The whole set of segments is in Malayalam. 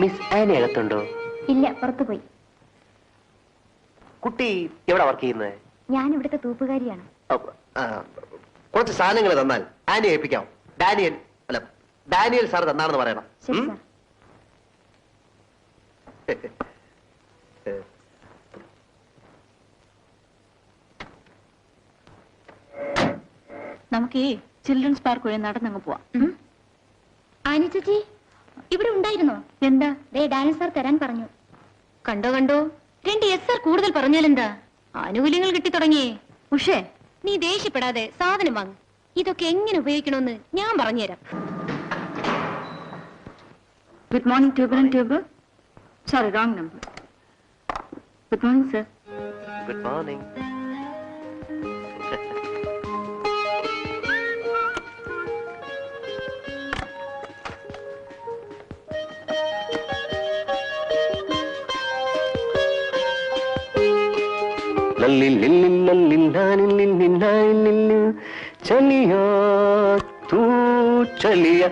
Miss Annie അകത്തുണ്ടോ? ഇല്ല, പുറത്തു പോയി. കുട്ടി എവിടെ വർക്ക് ചെയ്യുന്നത്? ഞാൻ ഇവിടുത്തെ തൂപ്പുകാരിയാണ്. കുറച്ച് സാധനങ്ങൾ തന്നാൽ ആനി ഏൽപ്പിക്കാം. ഡാനിയൽ സാർ തന്നാണെന്ന് പറയണം. ശരി സാർ. നമുക്ക് ചിൽഡ്രൻസ് പാർക്ക് വഴി നടന്നങ്ങ് പോവാം. ആനി ചേച്ചി ഇവിടെ ഉണ്ടായിരുന്നോ? എന്താ? ഡാനിയൽ സാർ തരാൻ പറഞ്ഞു. കണ്ടോ 2 SR കൂടുതൽ പറഞ്ഞാലെന്താ? ആനുകൂല്യങ്ങൾ കിട്ടി തുടങ്ങിയേ. ഉഷേ, നീ ദേഷ്യപ്പെടാതെ സാധനം വാങ്ങും. ഇതൊക്കെ എങ്ങനെ ഉപയോഗിക്കണമെന്ന് ഞാൻ പറഞ്ഞുതരാം. Good morning tuber and tuber. Sorry, wrong number. Good morning sir. Good morning. चलिया तू चलिया.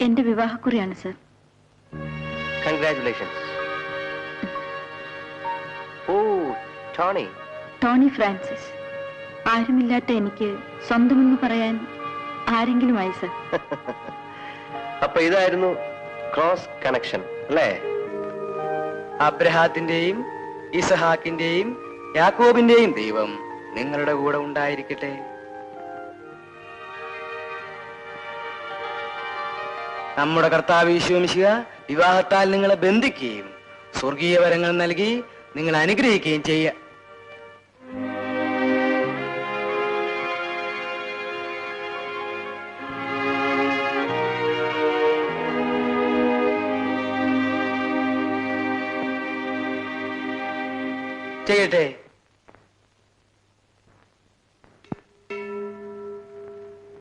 എന്റെ വിവാഹക്കുറിയാണ് സർ. കൺഗ്രാറ്റുലേഷൻസ്. ഓ, ടോണി. Tony Francis. ആരുമില്ലാത്ത എനിക്ക് സ്വന്തമെന്ന് പറയാൻ ആരെങ്കിലുമായി സർ. അപ്പൊ ഇതായിരുന്നു ക്രോസ് കണക്ഷൻ അല്ലേ? അബ്രഹാത്തിന്റെയും ഇസഹാക്കിന്റെയും യാക്കോബിന്റെയും ദൈവം നിങ്ങളുടെ കൂടെ ഉണ്ടായിരിക്കട്ടെ. നമ്മുടെ കർത്താവ് യേശു മിശിഹ വിവാഹത്താൽ നിങ്ങളെ ബന്ധിക്കുകയും സ്വർഗീയ വരങ്ങൾ നൽകി നിങ്ങളെ അനുഗ്രഹിക്കുകയും ചെയ്യുക. ചെയ്യട്ടെ.